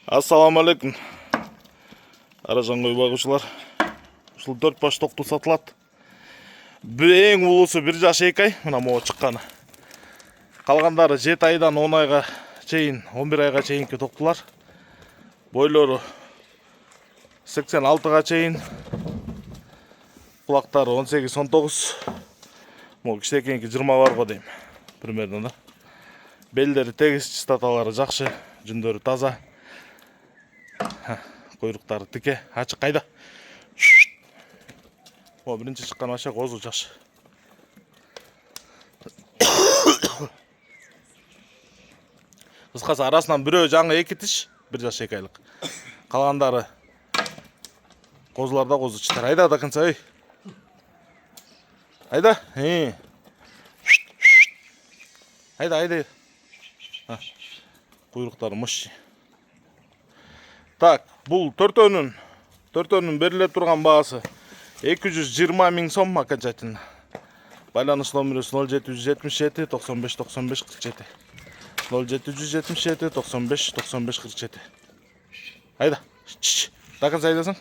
Assalamu alaikum. Аражан кой багушылар. Ушул 4 баш токту сатылат. Эң улуусу 1 жаш 2 ай, мына могу чыкканы. Калгандары 7 айдан 10 айга чейин, 11 айга чейинки токтулар. Бойлору 86га чейин. Кулактары 18-19. Могу кичинекейинки 20 бар го дейм. Примерно да. Белдери тегиз, чистоталары жакшы, жүндөрү таза. Кuyruktары тике, ачык кайда. О, биринчи чыккан аша козу жаш. Кыскасы арасынан бирөө жаңы 2 тиш, 1 жаш 2 айлык. Калгандары козуларда козу читар. Айда да кынса, эй. Айда. Айда. Кuyruktары мыш. Так, бул төртөөнүн бериле турган баасы 220 000 сом окончательно. Байланыш номерибиз 0777 95 95 47. 0777 95 95 47. Айда. Такын сайдасың.